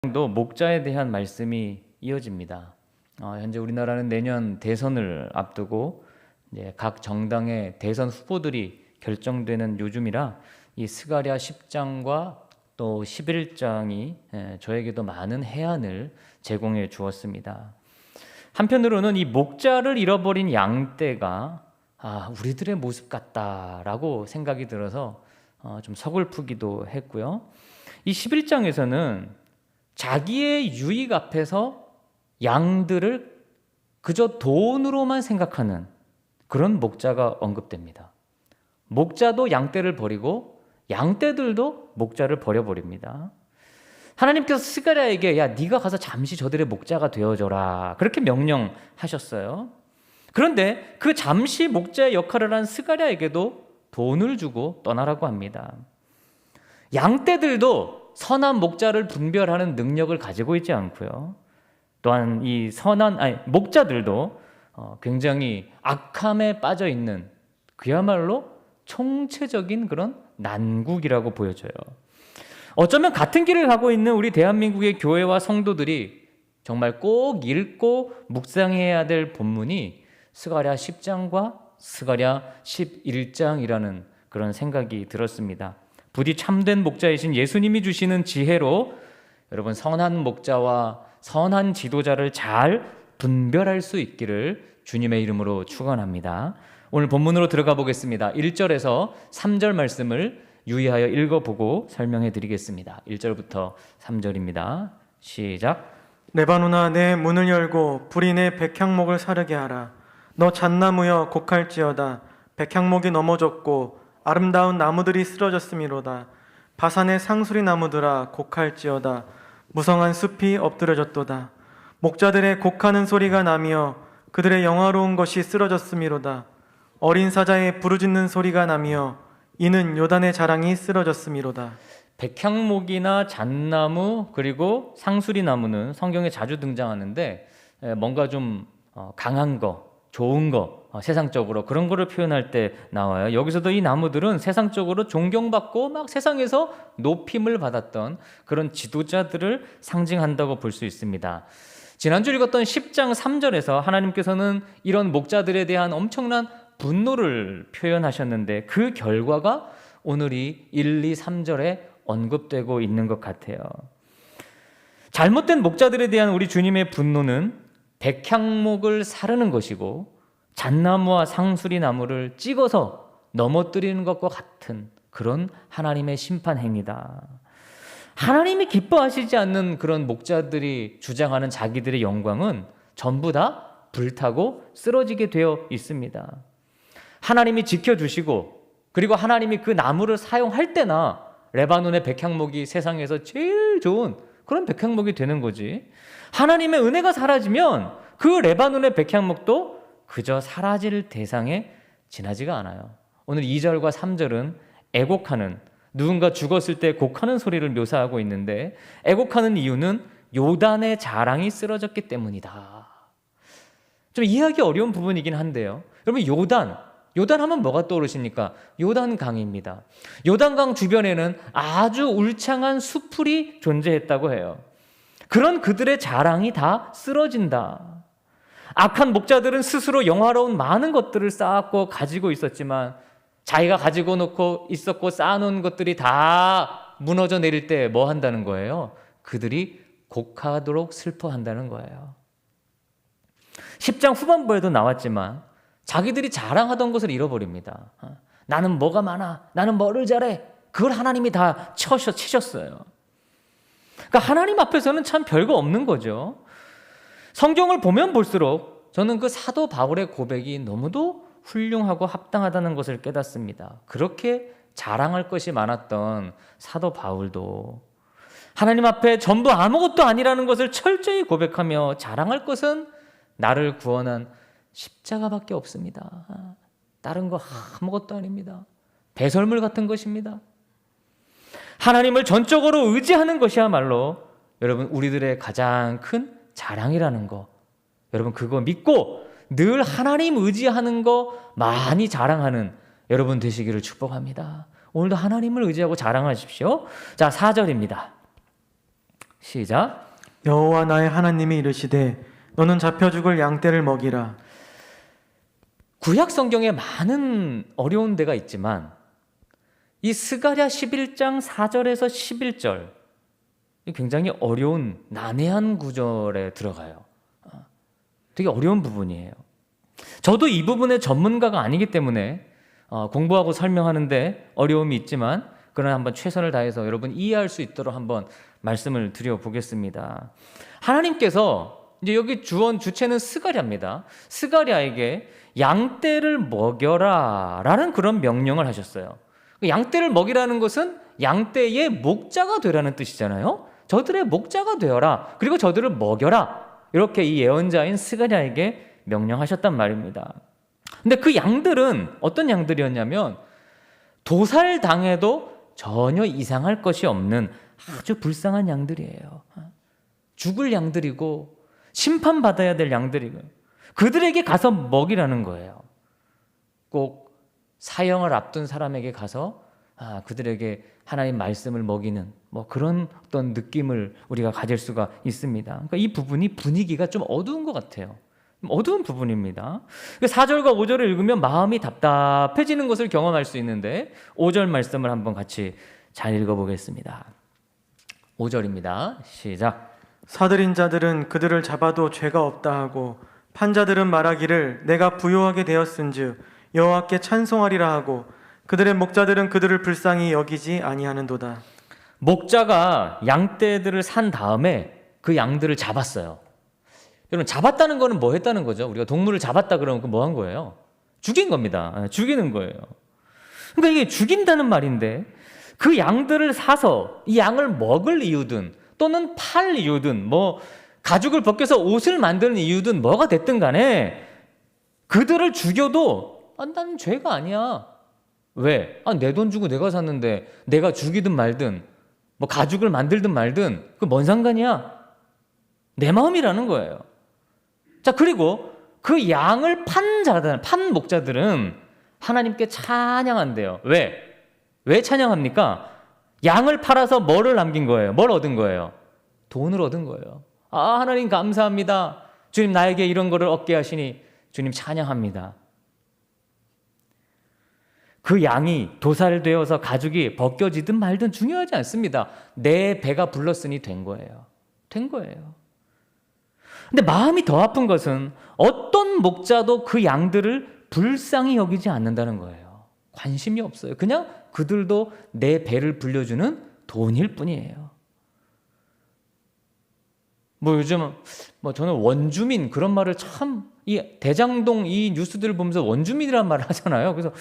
도 목자에 대한 말씀이 이어집니다. 현재 우리나라는 내년 대선을 앞두고 이제 각 정당의 대선 후보들이 결정되는 요즘이라 이 스가랴 10장과 또 11장이 저에게도 많은 해안을 제공해 주었습니다. 한편으로는 이 목자를 잃어버린 양떼가 우리들의 모습 같다라고 생각이 들어서 좀 서글프기도 했고요. 이 11장에서는 자기의 유익 앞에서 양들을 그저 돈으로만 생각하는 그런 목자가 언급됩니다. 목자도 양떼를 버리고 양떼들도 목자를 버려버립니다. 하나님께서 스가랴에게 네가 가서 잠시 저들의 목자가 되어줘라 그렇게 명령하셨어요. 그런데 그 잠시 목자의 역할을 한 스가랴에게도 돈을 주고 떠나라고 합니다. 양떼들도 선한 목자를 분별하는 능력을 가지고 있지 않고요. 또한 이 목자들도 굉장히 악함에 빠져 있는 그야말로 총체적인 그런 난국이라고 보여져요. 어쩌면 같은 길을 가고 있는 우리 대한민국의 교회와 성도들이 정말 꼭 읽고 묵상해야 될 본문이 스가랴 10장과 스가랴 11장이라는 그런 생각이 들었습니다. 부디 참된 목자이신 예수님이 주시는 지혜로 여러분 선한 목자와 선한 지도자를 잘 분별할 수 있기를 주님의 이름으로 축원합니다. 오늘 본문으로 들어가 보겠습니다. 1절에서 3절 말씀을 유의하여 읽어보고 설명해 드리겠습니다. 1절부터 3절입니다. 시작. 레바논아, 내 문을 열고 불이 내 백향목을 사르게 하라. 너 잣나무여 곡할지어다. 백향목이 넘어졌고 아름다운 나무들이 쓰러졌음이로다. 바산의 상수리 나무들아 곡할지어다. 무성한 숲이 엎드려졌도다. 목자들의 곡하는 소리가 나며 그들의 영화로운 것이 쓰러졌음이로다. 어린 사자의 부르짖는 소리가 나며 이는 요단의 자랑이 쓰러졌음이로다. 백향목이나 잣나무 그리고 상수리 나무는 성경에 자주 등장하는데 뭔가 좀 강한 거, 좋은 거, 세상적으로 그런 거를 표현할 때 나와요. 여기서도 이 나무들은 세상적으로 존경받고 막 세상에서 높임을 받았던 그런 지도자들을 상징한다고 볼 수 있습니다. 지난주 읽었던 10장 3절에서 하나님께서는 이런 목자들에 대한 엄청난 분노를 표현하셨는데 그 결과가 오늘 이 1, 2, 3절에 언급되고 있는 것 같아요. 잘못된 목자들에 대한 우리 주님의 분노는 백향목을 사르는 것이고 잣나무와 상수리 나무를 찍어서 넘어뜨리는 것과 같은 그런 하나님의 심판 행위다. 하나님이 기뻐하시지 않는 그런 목자들이 주장하는 자기들의 영광은 전부 다 불타고 쓰러지게 되어 있습니다. 하나님이 지켜주시고 그리고 하나님이 그 나무를 사용할 때나 레바논의 백향목이 세상에서 제일 좋은 그런 백향목이 되는 거지. 하나님의 은혜가 사라지면 그 레바논의 백향목도 그저 사라질 대상에 지나지가 않아요. 오늘 2절과 3절은 애곡하는, 누군가 죽었을 때 곡하는 소리를 묘사하고 있는데 애곡하는 이유는 요단의 자랑이 쓰러졌기 때문이다. 좀 이해하기 어려운 부분이긴 한데요. 여러분 요단 하면 뭐가 떠오르십니까? 요단강입니다. 요단강 주변에는 아주 울창한 수풀이 존재했다고 해요. 그런 그들의 자랑이 다 쓰러진다. 악한 목자들은 스스로 영화로운 많은 것들을 쌓았고 가지고 있었지만 자기가 가지고 놓고 있었고 쌓아놓은 것들이 다 무너져 내릴 때 뭐 한다는 거예요? 그들이 곡하도록 슬퍼한다는 거예요. 10장 후반부에도 나왔지만 자기들이 자랑하던 것을 잃어버립니다. 나는 뭐가 많아, 나는 뭐를 잘해, 그걸 하나님이 다 치셨어요. 그러니까 하나님 앞에서는 참 별거 없는 거죠. 성경을 보면 볼수록 저는 그 사도 바울의 고백이 너무도 훌륭하고 합당하다는 것을 깨닫습니다. 그렇게 자랑할 것이 많았던 사도 바울도 하나님 앞에 전부 아무것도 아니라는 것을 철저히 고백하며 자랑할 것은 나를 구원한 십자가밖에 없습니다. 다른 거 아무것도 아닙니다. 배설물 같은 것입니다. 하나님을 전적으로 의지하는 것이야말로 여러분 우리들의 가장 큰 자랑이라는 거, 여러분 그거 믿고 늘 하나님 의지하는 거 많이 자랑하는 여러분 되시기를 축복합니다. 오늘도 하나님을 의지하고 자랑하십시오. 자, 4절입니다. 시작. 여호와 나의 하나님이 이르시되 너는 잡혀 죽을 양떼를 먹이라. 구약 성경에 많은 어려운 데가 있지만 이 스가랴 11장 4절에서 11절 굉장히 어려운 난해한 구절에 들어가요. 되게 어려운 부분이에요. 저도 이 부분의 전문가가 아니기 때문에 공부하고 설명하는데 어려움이 있지만 그러나 한번 최선을 다해서 여러분 이해할 수 있도록 한번 말씀을 드려보겠습니다. 하나님께서 이제 여기 주체는 스가랴입니다. 스가랴에게 양떼를 먹여라 라는 그런 명령을 하셨어요. 양떼를 먹이라는 것은 양떼의 목자가 되라는 뜻이잖아요. 저들의 목자가 되어라. 그리고 저들을 먹여라. 이렇게 이 예언자인 스가랴에게 명령하셨단 말입니다. 근데 그 양들은 어떤 양들이었냐면 도살당해도 전혀 이상할 것이 없는 아주 불쌍한 양들이에요. 죽을 양들이고 심판받아야 될 양들이고 그들에게 가서 먹이라는 거예요. 꼭 사형을 앞둔 사람에게 가서 그들에게 하나님 말씀을 먹이는 뭐 그런 어떤 느낌을 우리가 가질 수가 있습니다. 그러니까 이 부분이 분위기가 좀 어두운 것 같아요. 어두운 부분입니다. 4절과 5절을 읽으면 마음이 답답해지는 것을 경험할 수 있는데 5절 말씀을 한번 같이 잘 읽어보겠습니다. 5절입니다. 시작. 사들인 자들은 그들을 잡아도 죄가 없다 하고 판자들은 말하기를 내가 부요하게 되었은즉 여호와께 찬송하리라 하고 그들의 목자들은 그들을 불쌍히 여기지 아니하는도다. 목자가 양떼들을 산 다음에 그 양들을 잡았어요. 여러분 잡았다는 거는 뭐 했다는 거죠? 우리가 동물을 잡았다 그러면 뭐 한 거예요? 죽인 겁니다. 죽이는 거예요. 그러니까 이게 죽인다는 말인데 그 양들을 사서 이 양을 먹을 이유든 또는 팔 이유든 뭐 가죽을 벗겨서 옷을 만드는 이유든 뭐가 됐든 간에 그들을 죽여도 나는 죄가 아니야. 왜? 내 돈 주고 내가 샀는데 내가 죽이든 말든 뭐 가죽을 만들든 말든 그 뭔 상관이야? 내 마음이라는 거예요. 자, 그리고 그 양을 판 목자들은 하나님께 찬양한대요. 왜 찬양합니까? 양을 팔아서 뭐를 남긴 거예요? 뭘 얻은 거예요? 돈을 얻은 거예요. 하나님 감사합니다. 주님 나에게 이런 거를 얻게 하시니 주님 찬양합니다. 그 양이 도살되어서 가죽이 벗겨지든 말든 중요하지 않습니다. 내 배가 불렀으니 된 거예요. 된 거예요. 근데 마음이 더 아픈 것은 어떤 목자도 그 양들을 불쌍히 여기지 않는다는 거예요. 관심이 없어요. 그냥 그들도 내 배를 불려주는 돈일 뿐이에요. 요즘 저는 원주민 그런 말을 참 이 대장동 이 뉴스들을 보면서 원주민이란 말을 하잖아요. 그래서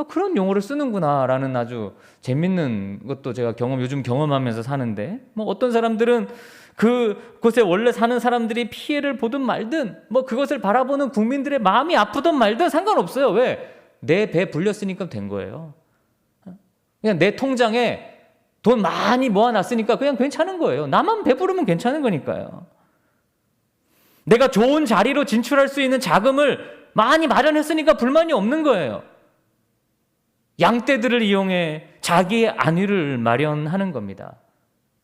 그런 용어를 쓰는구나라는 아주 재밌는 것도 제가 요즘 경험하면서 사는데 어떤 사람들은 그곳에 원래 사는 사람들이 피해를 보든 말든 그것을 바라보는 국민들의 마음이 아프든 말든 상관없어요. 왜? 내 배 불렸으니까 된 거예요. 그냥 내 통장에 돈 많이 모아놨으니까 그냥 괜찮은 거예요. 나만 배부르면 괜찮은 거니까요. 내가 좋은 자리로 진출할 수 있는 자금을 많이 마련했으니까 불만이 없는 거예요. 양떼들을 이용해 자기의 안위를 마련하는 겁니다.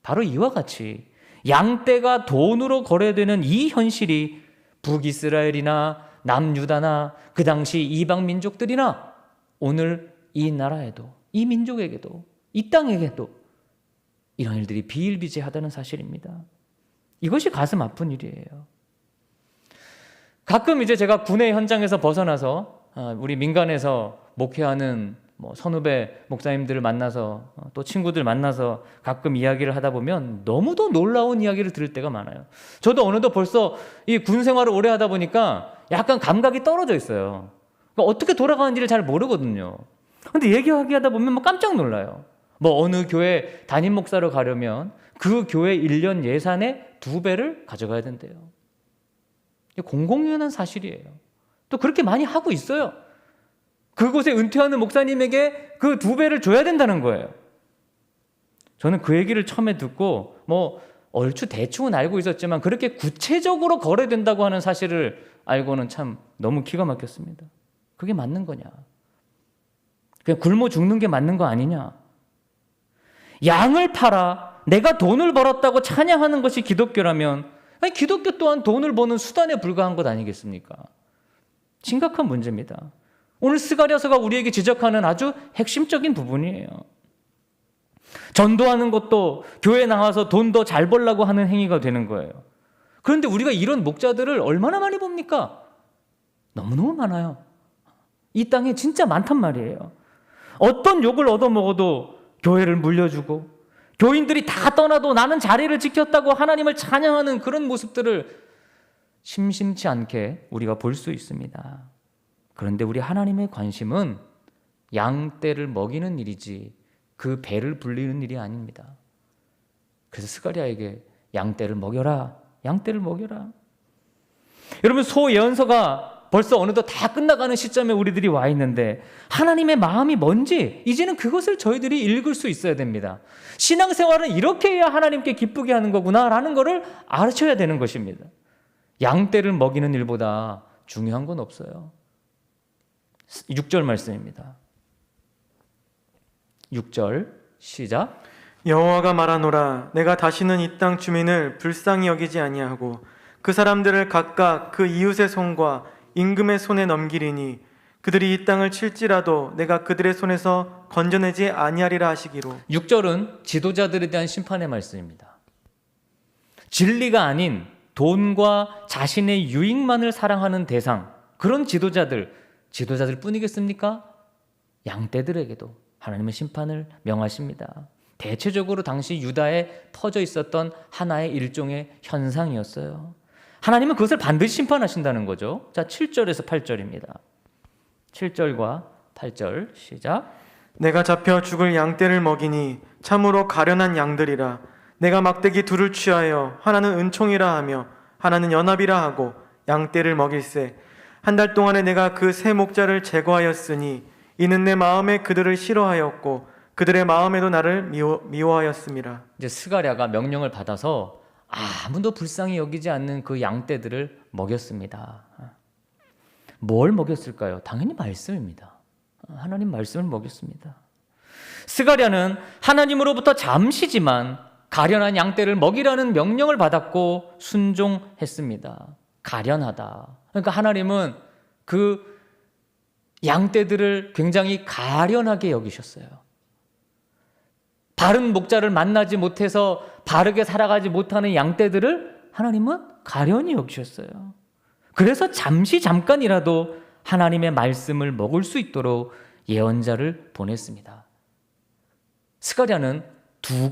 바로 이와 같이 양떼가 돈으로 거래되는 이 현실이 북이스라엘이나 남유다나 그 당시 이방 민족들이나 오늘 이 나라에도 이 민족에게도 이 땅에게도 이런 일들이 비일비재하다는 사실입니다. 이것이 가슴 아픈 일이에요. 가끔 이제 제가 군의 현장에서 벗어나서 우리 민간에서 목회하는 선후배 목사님들을 만나서 또 친구들 만나서 가끔 이야기를 하다 보면 너무도 놀라운 이야기를 들을 때가 많아요. 저도 어느덧 벌써 이 군 생활을 오래 하다 보니까 약간 감각이 떨어져 있어요. 그러니까 어떻게 돌아가는지를 잘 모르거든요. 근데 얘기하다 보면 깜짝 놀라요. 어느 교회 담임 목사로 가려면 그 교회 1년 예산의 2배를 가져가야 된대요. 공공연한 사실이에요. 또 그렇게 많이 하고 있어요. 그곳에 은퇴하는 목사님에게 그 2배를 줘야 된다는 거예요. 저는 그 얘기를 처음에 듣고 얼추 대충은 알고 있었지만 그렇게 구체적으로 거래된다고 하는 사실을 알고는 참 너무 기가 막혔습니다. 그게 맞는 거냐? 그냥 굶어 죽는 게 맞는 거 아니냐? 양을 팔아 내가 돈을 벌었다고 찬양하는 것이 기독교라면, 아니, 기독교 또한 돈을 버는 수단에 불과한 것 아니겠습니까? 심각한 문제입니다. 오늘 스가랴서가 우리에게 지적하는 아주 핵심적인 부분이에요. 전도하는 것도 교회 나와서 돈 더 잘 벌라고 하는 행위가 되는 거예요. 그런데 우리가 이런 목자들을 얼마나 많이 봅니까? 너무너무 많아요. 이 땅에 진짜 많단 말이에요. 어떤 욕을 얻어먹어도 교회를 물려주고, 교인들이 다 떠나도 나는 자리를 지켰다고 하나님을 찬양하는 그런 모습들을 심심치 않게 우리가 볼 수 있습니다. 그런데 우리 하나님의 관심은 양떼를 먹이는 일이지 그 배를 불리는 일이 아닙니다. 그래서 스가랴에게 양떼를 먹여라, 양떼를 먹여라. 여러분, 소 예언서가 벌써 어느덧 다 끝나가는 시점에 우리들이 와 있는데 하나님의 마음이 뭔지 이제는 그것을 저희들이 읽을 수 있어야 됩니다. 신앙생활은 이렇게 해야 하나님께 기쁘게 하는 거구나라는 것을 아셔야 되는 것입니다. 양떼를 먹이는 일보다 중요한 건 없어요. 6절 말씀입니다. 6절 시작. 여호와가 말하노라 내가 다시는 이 땅 주민을 불쌍히 여기지 아니하고 그 사람들을 각각 그 이웃의 손과 임금의 손에 넘기리니 그들이 이 땅을 칠지라도 내가 그들의 손에서 건져내지 아니하리라 하시기로. 6절은 지도자들에 대한 심판의 말씀입니다. 진리가 아닌 돈과 자신의 유익만을 사랑하는 대상, 그런 지도자들 뿐이겠습니까? 양떼들에게도 하나님의 심판을 명하십니다. 대체적으로 당시 유다에 퍼져 있었던 하나의 일종의 현상이었어요. 하나님은 그것을 반드시 심판하신다는 거죠. 자, 7절에서 8절입니다. 7절과 8절 시작. 내가 잡혀 죽을 양떼를 먹이니 참으로 가련한 양들이라. 내가 막대기 둘을 취하여 하나는 은총이라 하며 하나는 연합이라 하고 양떼를 먹일세. 한 달 동안에 내가 그 세 목자를 제거하였으니 이는 내 마음에 그들을 싫어하였고 그들의 마음에도 나를 미워하였음이라. 이제 스가랴가 명령을 받아서 아무도 불쌍히 여기지 않는 그 양떼들을 먹였습니다. 뭘 먹였을까요? 당연히 말씀입니다. 하나님 말씀을 먹였습니다. 스가랴는 하나님으로부터 잠시지만 가련한 양떼를 먹이라는 명령을 받았고 순종했습니다. 가련하다. 그러니까 하나님은 그 양떼들을 굉장히 가련하게 여기셨어요. 바른 목자를 만나지 못해서 바르게 살아가지 못하는 양떼들을 하나님은 가련히 여기셨어요. 그래서 잠깐이라도 하나님의 말씀을 먹을 수 있도록 예언자를 보냈습니다. 스가랴는 두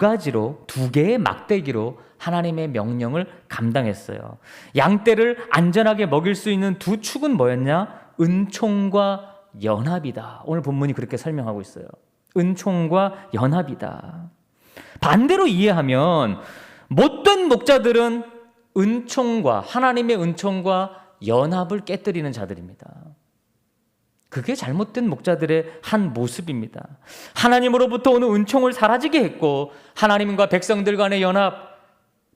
개의 막대기로 하나님의 명령을 감당했어요. 양떼를 안전하게 먹일 수 있는 두 축은 뭐였냐? 은총과 연합이다. 오늘 본문이 그렇게 설명하고 있어요. 은총과 연합이다. 반대로 이해하면 못된 목자들은 하나님의 은총과 연합을 깨뜨리는 자들입니다. 그게 잘못된 목자들의 한 모습입니다. 하나님으로부터 오는 은총을 사라지게 했고 하나님과 백성들 간의 연합,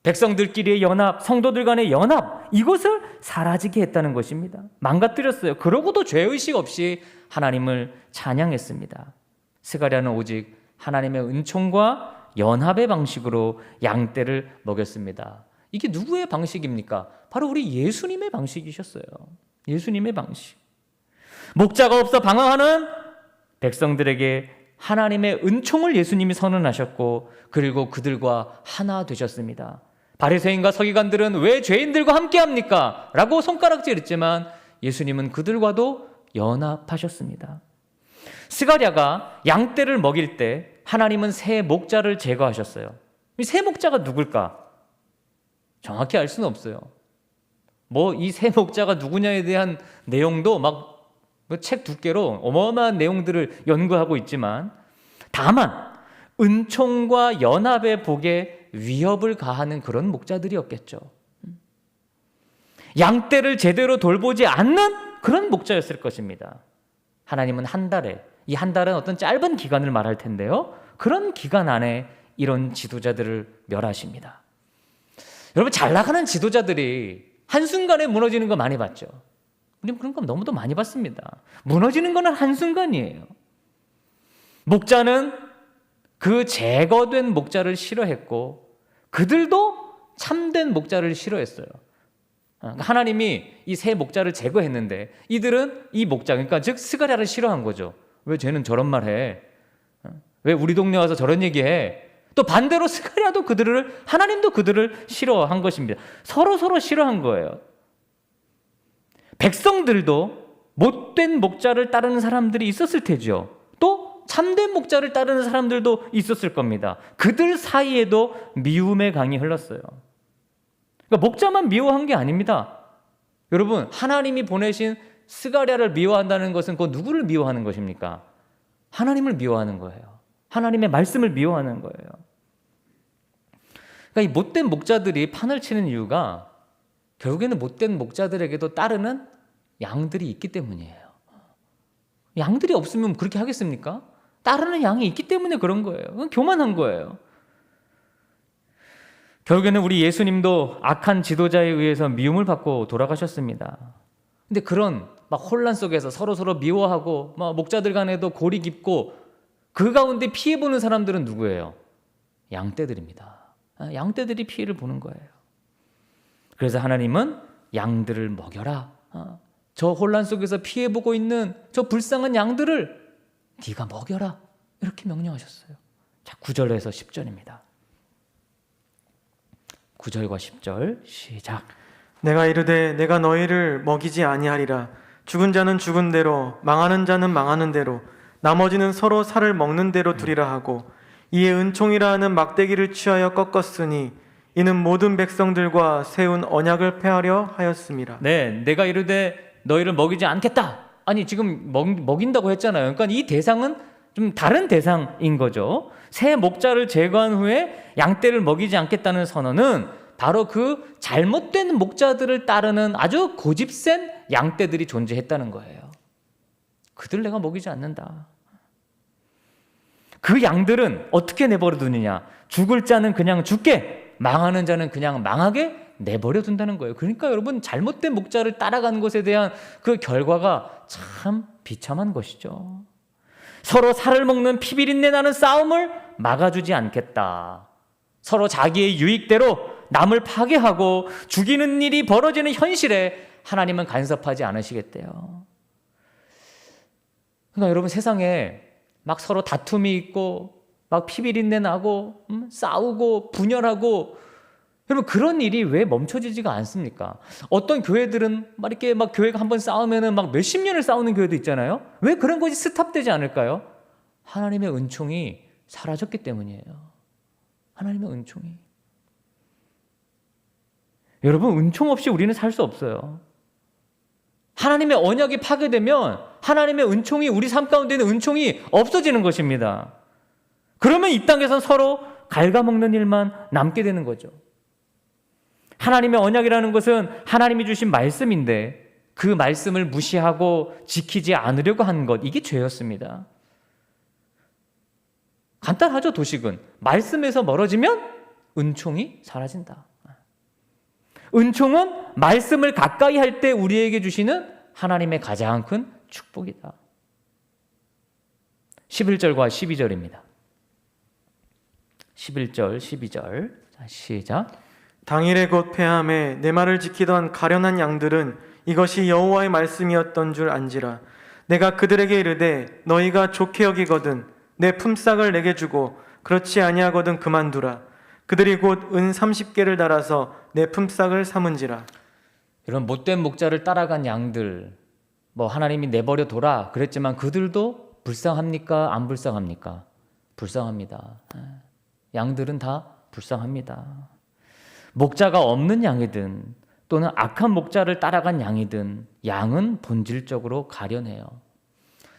백성들끼리의 연합, 성도들 간의 연합, 이것을 사라지게 했다는 것입니다. 망가뜨렸어요. 그러고도 죄의식 없이 하나님을 찬양했습니다. 스가랴는 오직 하나님의 은총과 연합의 방식으로 양떼를 먹였습니다. 이게 누구의 방식입니까? 바로 우리 예수님의 방식이셨어요. 예수님의 방식. 목자가 없어 방황하는 백성들에게 하나님의 은총을 예수님이 선언하셨고 그리고 그들과 하나 되셨습니다. 바리새인과 서기관들은 왜 죄인들과 함께합니까? 라고 손가락질했지만 예수님은 그들과도 연합하셨습니다. 스가랴가 양떼를 먹일 때 하나님은 새 목자를 제거하셨어요. 이 새 목자가 누굴까? 정확히 알 수는 없어요. 이 새 목자가 누구냐에 대한 내용도 책 두께로 어마어마한 내용들을 연구하고 있지만 다만 은총과 연합의 복에 위협을 가하는 그런 목자들이었겠죠. 양떼를 제대로 돌보지 않는 그런 목자였을 것입니다. 하나님은 이 한 달은 어떤 짧은 기간을 말할 텐데요. 그런 기간 안에 이런 지도자들을 멸하십니다. 여러분, 잘 나가는 지도자들이 한순간에 무너지는 거 많이 봤죠. 우리 그런 거 너무도 많이 봤습니다. 무너지는 거는 한순간이에요. 목자는 그 제거된 목자를 싫어했고 그들도 참된 목자를 싫어했어요. 하나님이 이 새 목자를 제거했는데 이들은 이 목자, 그러니까 즉 스가랴를 싫어한 거죠. 왜 쟤는 저런 말 해? 왜 우리 동네 와서 저런 얘기해? 또 반대로 스가랴도 하나님도 그들을 싫어한 것입니다. 서로 싫어한 거예요. 백성들도 못된 목자를 따르는 사람들이 있었을 테죠. 또 참된 목자를 따르는 사람들도 있었을 겁니다. 그들 사이에도 미움의 강이 흘렀어요. 그러니까 목자만 미워한 게 아닙니다. 여러분, 하나님이 보내신 스가랴를 미워한다는 것은 그 누구를 미워하는 것입니까? 하나님을 미워하는 거예요. 하나님의 말씀을 미워하는 거예요. 그러니까 이 못된 목자들이 판을 치는 이유가 결국에는 못된 목자들에게도 따르는 양들이 있기 때문이에요. 양들이 없으면 그렇게 하겠습니까? 따르는 양이 있기 때문에 그런 거예요. 그건 교만한 거예요. 결국에는 우리 예수님도 악한 지도자에 의해서 미움을 받고 돌아가셨습니다. 근데 그런 막 혼란 속에서 서로 미워하고 막 목자들 간에도 골이 깊고 그 가운데 피해보는 사람들은 누구예요? 양떼들입니다. 양떼들이 피해를 보는 거예요. 그래서 하나님은 양들을 먹여라. 저 혼란 속에서 피해보고 있는 저 불쌍한 양들을 네가 먹여라. 이렇게 명령하셨어요. 자, 9절에서 10절입니다. 9절과 10절 시작. 내가 이르되 내가 너희를 먹이지 아니하리라. 죽은 자는 죽은 대로, 망하는 자는 망하는 대로, 나머지는 서로 살을 먹는 대로 두리라 하고, 이에 은총이라 하는 막대기를 취하여 꺾었으니 이는 모든 백성들과 세운 언약을 폐하려 하였음이라. 네, 내가 이르되 너희를 먹이지 않겠다. 아니, 지금 먹인다고 했잖아요. 그러니까 이 대상은 좀 다른 대상인 거죠. 새 목자를 제거한 후에 양떼를 먹이지 않겠다는 선언은 바로 그 잘못된 목자들을 따르는 아주 고집센 양떼들이 존재했다는 거예요. 그들 내가 먹이지 않는다. 그 양들은 어떻게 내버려 두느냐? 죽을 자는 그냥 죽게, 망하는 자는 그냥 망하게 내버려 둔다는 거예요. 그러니까 여러분, 잘못된 목자를 따라가는 것에 대한 그 결과가 참 비참한 것이죠. 서로 살을 먹는 피비린내 나는 싸움을 막아주지 않겠다. 서로 자기의 유익대로 남을 파괴하고 죽이는 일이 벌어지는 현실에 하나님은 간섭하지 않으시겠대요. 그러니까 여러분, 세상에 막 서로 다툼이 있고 막 피비린내 나고 싸우고 분열하고, 여러분, 그런 일이 왜 멈춰지지가 않습니까? 어떤 교회들은 막 이렇게 막 교회가 한번 싸우면은 막 몇십 년을 싸우는 교회도 있잖아요. 왜 그런 것이 스탑되지 않을까요? 하나님의 은총이 사라졌기 때문이에요. 하나님의 은총이. 여러분, 은총 없이 우리는 살 수 없어요. 하나님의 언약이 파괴되면 하나님의 은총이, 우리 삶 가운데 있는 은총이 없어지는 것입니다. 그러면 이 땅에서 서로 갉아먹는 일만 남게 되는 거죠. 하나님의 언약이라는 것은 하나님이 주신 말씀인데 그 말씀을 무시하고 지키지 않으려고 한 것, 이게 죄였습니다. 간단하죠, 도식은. 말씀에서 멀어지면 은총이 사라진다. 은총은 말씀을 가까이 할 때 우리에게 주시는 하나님의 가장 큰 축복이다. 11절과 12절입니다. 11절, 12절. 자, 시작. 당일에 곧 패함에 내 말을 지키던 가련한 양들은 이것이 여호와의 말씀이었던 줄 안지라. 내가 그들에게 이르되 너희가 좋게 여기거든 내 품삯을 내게 주고 그렇지 아니하거든 그만두라. 그들이 곧 은 30개를 달아서 내 품삯을 삼은지라. 이런 못된 목자를 따라간 양들, 하나님이 내버려 둬라 그랬지만 그들도 불쌍합니까? 안 불쌍합니까? 불쌍합니다. 양들은 다 불쌍합니다. 목자가 없는 양이든 또는 악한 목자를 따라간 양이든 양은 본질적으로 가련해요.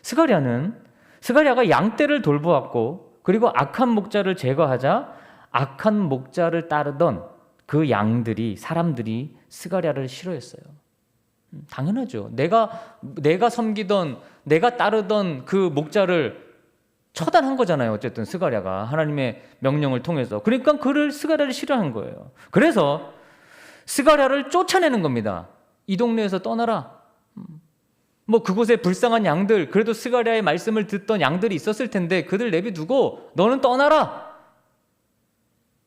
스가랴가 양떼를 돌보았고, 그리고 악한 목자를 제거하자 악한 목자를 따르던 그 양들이, 사람들이 스가랴를 싫어했어요. 당연하죠. 내가 섬기던, 내가 따르던 그 목자를 처단한 거잖아요. 어쨌든 스가랴가 하나님의 명령을 통해서. 그러니까 스가랴를 싫어한 거예요. 그래서 스가랴를 쫓아내는 겁니다. 이 동네에서 떠나라. 뭐 그곳에 불쌍한 양들, 그래도 스가랴의 말씀을 듣던 양들이 있었을 텐데 그들 내비두고 너는 떠나라.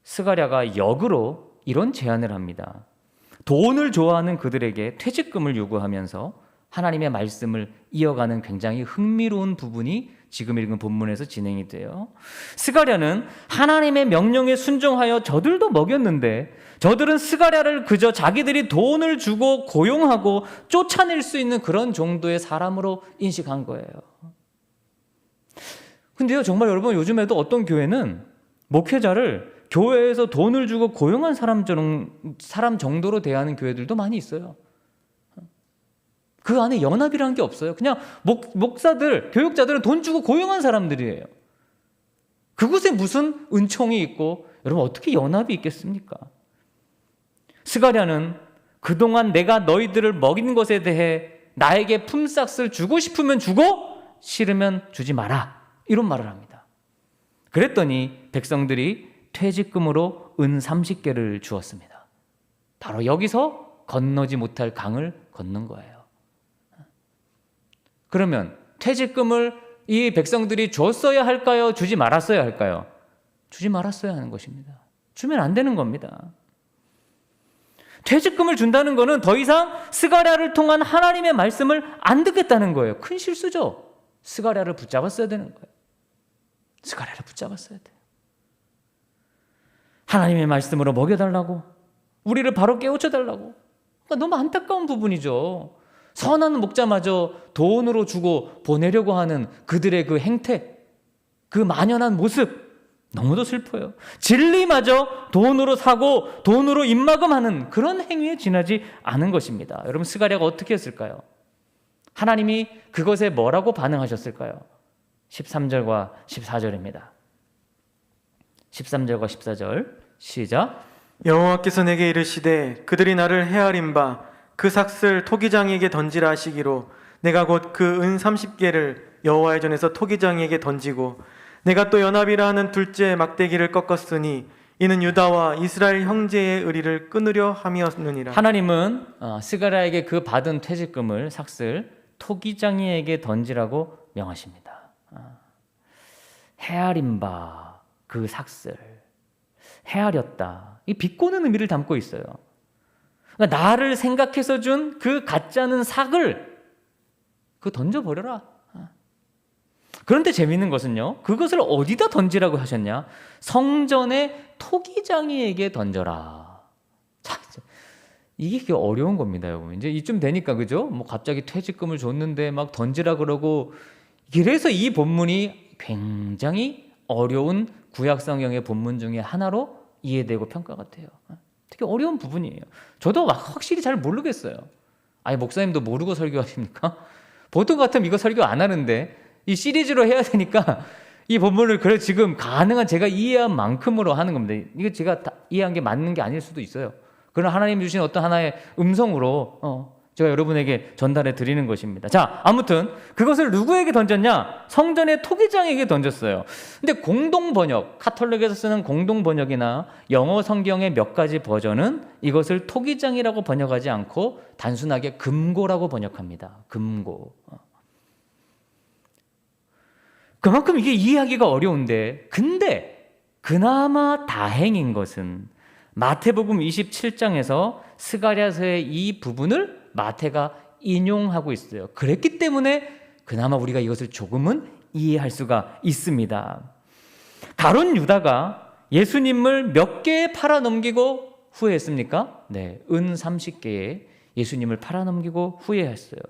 스가랴가 역으로 이런 제안을 합니다. 돈을 좋아하는 그들에게 퇴직금을 요구하면서 하나님의 말씀을 이어가는 굉장히 흥미로운 부분이 지금 읽은 본문에서 진행이 돼요. 스가랴는 하나님의 명령에 순종하여 저들도 먹였는데 저들은 스가랴를 그저 자기들이 돈을 주고 고용하고 쫓아낼 수 있는 그런 정도의 사람으로 인식한 거예요. 근데요, 정말 여러분, 요즘에도 어떤 교회는 목회자를 교회에서 돈을 주고 고용한 사람 정도로 대하는 교회들도 많이 있어요. 그 안에 연합이라는 게 없어요. 그냥 목사들, 교육자들은 돈 주고 고용한 사람들이에요. 그곳에 무슨 은총이 있고 여러분 어떻게 연합이 있겠습니까? 스가랴는 그동안 내가 너희들을 먹인 것에 대해 나에게 품삯을 주고 싶으면 주고 싫으면 주지 마라, 이런 말을 합니다. 그랬더니 백성들이 퇴직금으로 은 30개를 주었습니다. 바로 여기서 건너지 못할 강을 건넌 거예요. 그러면 퇴직금을 이 백성들이 줬어야 할까요? 주지 말았어야 할까요? 주지 말았어야 하는 것입니다. 주면 안 되는 겁니다. 퇴직금을 준다는 것은 더 이상 스가랴를 통한 하나님의 말씀을 안 듣겠다는 거예요. 큰 실수죠. 스가랴를 붙잡았어야 되는 거예요. 스가랴를 붙잡았어야 돼요. 하나님의 말씀으로 먹여달라고, 우리를 바로 깨우쳐달라고. 그러니까 너무 안타까운 부분이죠. 선한 목자마저 돈으로 주고 보내려고 하는 그들의 그 행태, 그 만연한 모습, 너무도 슬퍼요. 진리마저 돈으로 사고 돈으로 입막음하는 그런 행위에 지나지 않은 것입니다. 여러분, 스가랴가 어떻게 했을까요? 하나님이 그것에 뭐라고 반응하셨을까요? 13절과 14절입니다. 13절과 14절 시작. 여호와께서 내게 이르시되 그들이 나를 헤아린 바 그 삭슬 토기장이에게 던지라 하시기로 내가 곧 그 은 30개를 여호와의 전에서 토기장이에게 던지고 내가 또 연합이라 하는 둘째 막대기를 꺾었으니 이는 유다와 이스라엘 형제의 의리를 끊으려 함이었느니라. 하나님은 스가랴에게 그 받은 퇴직금을 삭슬 토기장이에게 던지라고 명하십니다. 헤아린 바 그 삭슬, 헤아렸다, 이 비꼬는 의미를 담고 있어요. 그러니까 나를 생각해서 준 그 가짜는 삭을 그거 던져버려라. 그런데 재미있는 것은요, 그것을 어디다 던지라고 하셨냐? 성전의 토기장이에게 던져라. 자, 이게 어려운 겁니다, 여러분. 이제 이쯤 되니까, 그죠? 뭐 갑자기 퇴직금을 줬는데 막 던지라 그러고, 그래서 이 본문이 굉장히 어려운 구약성경의 본문 중에 하나로 이해되고 평가가 돼요. 되게 어려운 부분이에요. 저도 막 확실히 잘 모르겠어요. 아니, 목사님도 모르고 설교하십니까? 보통 같으면 이거 설교 안 하는데 이 시리즈로 해야 되니까 이 본문을 그래 지금 가능한 제가 이해한 만큼으로 하는 겁니다. 이거 제가 다 이해한 게 맞는 게 아닐 수도 있어요. 그러나 하나님 주신 어떤 하나의 음성으로 제가 여러분에게 전달해 드리는 것입니다. 자, 아무튼 그것을 누구에게 던졌냐? 성전의 토기장에게 던졌어요. 근데 공동 번역, 카톨릭에서 쓰는 공동 번역이나 영어 성경의 몇 가지 버전은 이것을 토기장이라고 번역하지 않고 단순하게 금고라고 번역합니다. 금고. 그만큼 이게 이해하기가 어려운데, 근데 그나마 다행인 것은 마태복음 27장에서 스가랴서의 이 부분을 마태가 인용하고 있어요. 그랬기 때문에 그나마 우리가 이것을 조금은 이해할 수가 있습니다. 가룟 유다가 예수님을 몇 개에 팔아넘기고 후회했습니까? 네, 은 30개에 예수님을 팔아넘기고 후회했어요.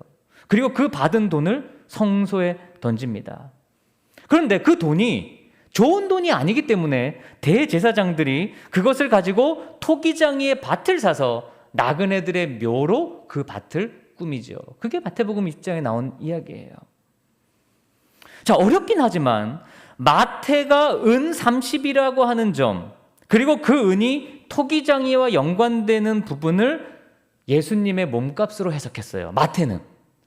그리고 그 받은 돈을 성소에 던집니다. 그런데 그 돈이 좋은 돈이 아니기 때문에 대제사장들이 그것을 가지고 토기장이의 밭을 사서 나그네들의 묘로 그 밭을 꾸미죠. 그게 마태복음 20장에 나온 이야기예요. 자, 어렵긴 하지만 마태가 은 30이라고 하는 점, 그리고 그 은이 토기장이와 연관되는 부분을 예수님의 몸값으로 해석했어요.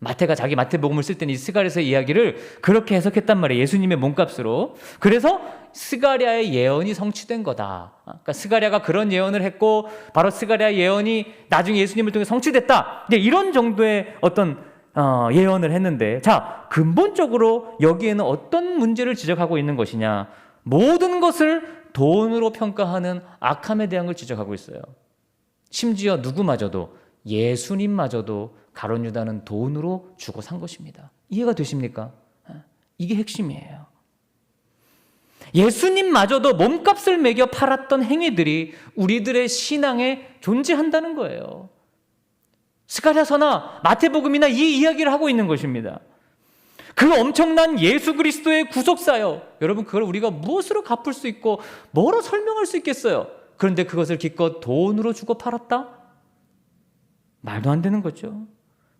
마태가 자기 마태복음을 쓸 때는 이 스가랴서의 이야기를 그렇게 해석했단 말이에요. 예수님의 몸값으로. 그래서 스가랴의 예언이 성취된 거다. 그러니까 스가랴가 그런 예언을 했고 바로 스가랴의 예언이 나중에 예수님을 통해 성취됐다. 이런 정도의 어떤 예언을 했는데, 자, 근본적으로 여기에는 어떤 문제를 지적하고 있는 것이냐? 모든 것을 돈으로 평가하는 악함에 대한 걸 지적하고 있어요. 심지어 누구마저도, 예수님마저도 가룟 유다는 돈으로 주고 산 것입니다. 이해가 되십니까? 이게 핵심이에요. 예수님마저도 몸값을 매겨 팔았던 행위들이 우리들의 신앙에 존재한다는 거예요. 스가랴서나 마태복음이나 이 이야기를 하고 있는 것입니다. 그 엄청난 예수 그리스도의 구속사요. 여러분, 그걸 우리가 무엇으로 갚을 수 있고 뭐로 설명할 수 있겠어요? 그런데 그것을 기껏 돈으로 주고 팔았다? 말도 안 되는 거죠.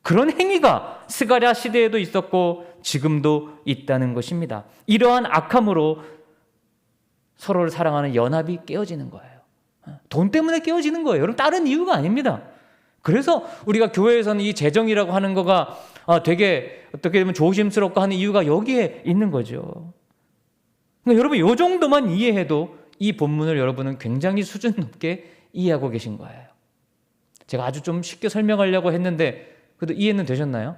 그런 행위가 스가랴 시대에도 있었고 지금도 있다는 것입니다. 이러한 악함으로 서로를 사랑하는 연합이 깨어지는 거예요. 돈 때문에 깨어지는 거예요. 여러분, 다른 이유가 아닙니다. 그래서 우리가 교회에서는 이 재정이라고 하는 거가 되게 어떻게 보면 조심스럽고 하는 이유가 여기에 있는 거죠. 그러니까 여러분, 이 정도만 이해해도 이 본문을 여러분은 굉장히 수준 높게 이해하고 계신 거예요. 제가 아주 좀 쉽게 설명하려고 했는데 그래도 이해는 되셨나요?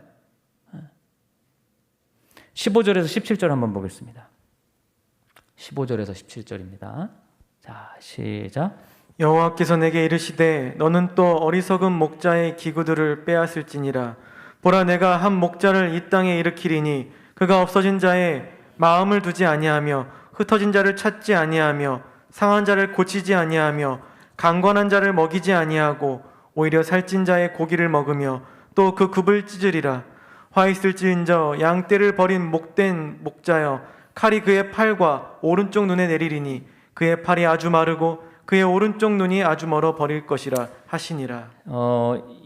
15절에서 17절 한번 보겠습니다. 15절에서 17절입니다. 자, 시작. 여호와께서 내게 이르시되 너는 또 어리석은 목자의 기구들을 빼앗을지니라. 보라, 내가 한 목자를 이 땅에 일으키리니 그가 없어진 자의 마음을 두지 아니하며 흩어진 자를 찾지 아니하며 상한 자를 고치지 아니하며 강권한 자를 먹이지 아니하고 오히려 살찐 자의 고기를 먹으며 또 그 굽을 찢으리라. 화 있을지인저 양떼를 버린 목된 목자여, 칼이 그의 팔과 오른쪽 눈에 내리리니 그의 팔이 아주 마르고 그의 오른쪽 눈이 아주 멀어 버릴 것이라 하시니라.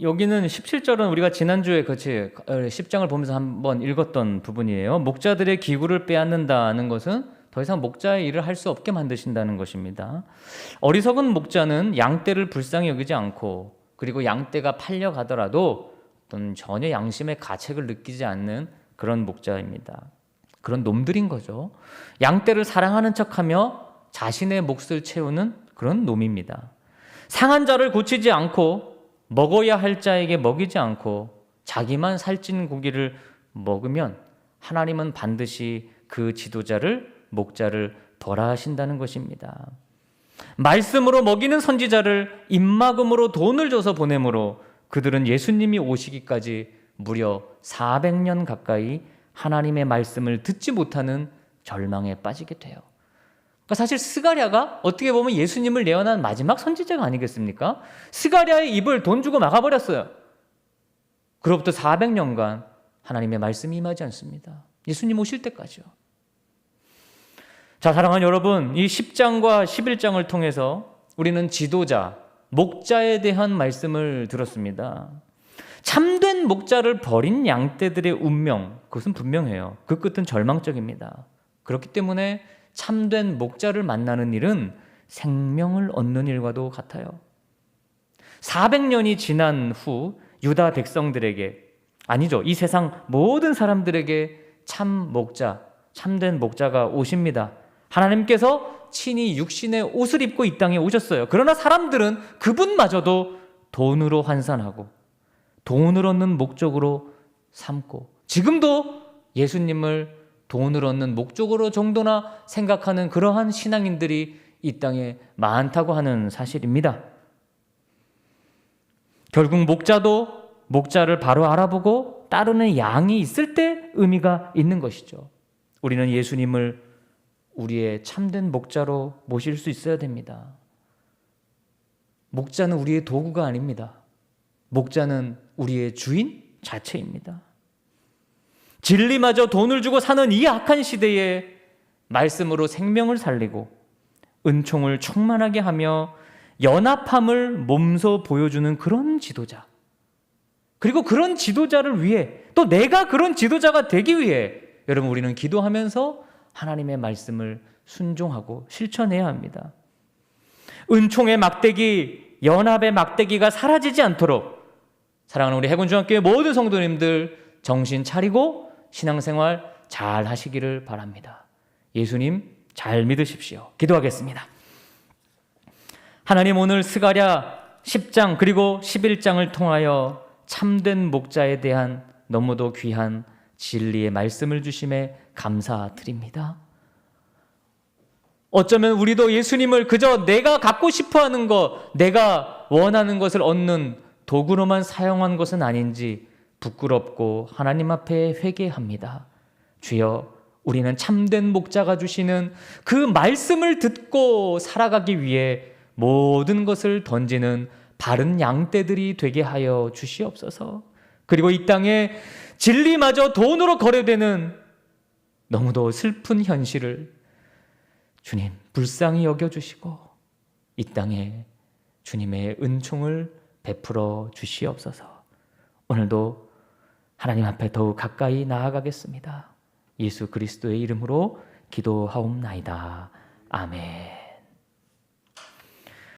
여기는 17절은 우리가 지난주에 같이 10장을 보면서 한번 읽었던 부분이에요. 목자들의 기구를 빼앗는다는 것은 더 이상 목자의 일을 할 수 없게 만드신다는 것입니다. 어리석은 목자는 양떼를 불쌍히 여기지 않고, 그리고 양떼가 팔려가더라도 어떤 전혀 양심의 가책을 느끼지 않는 그런 목자입니다. 그런 놈들인 거죠. 양떼를 사랑하는 척하며 자신의 몫을 채우는 그런 놈입니다. 상한 자를 고치지 않고 먹어야 할 자에게 먹이지 않고 자기만 살찐 고기를 먹으면 하나님은 반드시 그 지도자를, 목자를 벌하신다는 것입니다. 말씀으로 먹이는 선지자를 입막음으로 돈을 줘서 보내므로 그들은 예수님이 오시기까지 무려 400년 가까이 하나님의 말씀을 듣지 못하는 절망에 빠지게 돼요. 그러니까 사실 스가랴가 어떻게 보면 예수님을 예언한 마지막 선지자가 아니겠습니까? 스가랴의 입을 돈 주고 막아버렸어요. 그로부터 400년간 하나님의 말씀이 임하지 않습니다. 예수님 오실 때까지요. 자, 사랑하는 여러분, 이 10장과 11장을 통해서 우리는 지도자, 목자에 대한 말씀을 들었습니다. 참된 목자를 버린 양떼들의 운명, 그것은 분명해요. 그 끝은 절망적입니다. 그렇기 때문에 참된 목자를 만나는 일은 생명을 얻는 일과도 같아요. 400년이 지난 후 유다 백성들에게, 아니죠, 이 세상 모든 사람들에게 참 목자, 참된 목자가 오십니다. 하나님께서 친히 육신의 옷을 입고 이 땅에 오셨어요. 그러나 사람들은 그분마저도 돈으로 환산하고 돈을 얻는 목적으로 삼고, 지금도 예수님을 돈을 얻는 목적으로 정도나 생각하는 그러한 신앙인들이 이 땅에 많다고 하는 사실입니다. 결국 목자도 목자를 바로 알아보고 따르는 양이 있을 때 의미가 있는 것이죠. 우리는 예수님을 우리의 참된 목자로 모실 수 있어야 됩니다. 목자는 우리의 도구가 아닙니다. 목자는 우리의 주인 자체입니다. 진리마저 돈을 주고 사는 이 악한 시대에 말씀으로 생명을 살리고 은총을 충만하게 하며 연합함을 몸소 보여주는 그런 지도자, 그리고 그런 지도자를 위해, 또 내가 그런 지도자가 되기 위해 여러분, 우리는 기도하면서 하나님의 말씀을 순종하고 실천해야 합니다. 은총의 막대기, 연합의 막대기가 사라지지 않도록 사랑하는 우리 해군중학교의 모든 성도님들 정신 차리고 신앙생활 잘 하시기를 바랍니다. 예수님 잘 믿으십시오. 기도하겠습니다. 하나님, 오늘 스가랴 10장 그리고 11장을 통하여 참된 목자에 대한 너무도 귀한 진리의 말씀을 주심에 감사드립니다. 어쩌면 우리도 예수님을 그저 내가 갖고 싶어하는 것, 내가 원하는 것을 얻는 도구로만 사용한 것은 아닌지 부끄럽고 하나님 앞에 회개합니다. 주여, 우리는 참된 목자가 주시는 그 말씀을 듣고 살아가기 위해 모든 것을 던지는 바른 양떼들이 되게 하여 주시옵소서. 그리고 이 땅에 진리마저 돈으로 거래되는 너무도 슬픈 현실을 주님 불쌍히 여겨주시고 이 땅에 주님의 은총을 베풀어 주시옵소서. 오늘도 하나님 앞에 더욱 가까이 나아가겠습니다. 예수 그리스도의 이름으로 기도하옵나이다. 아멘.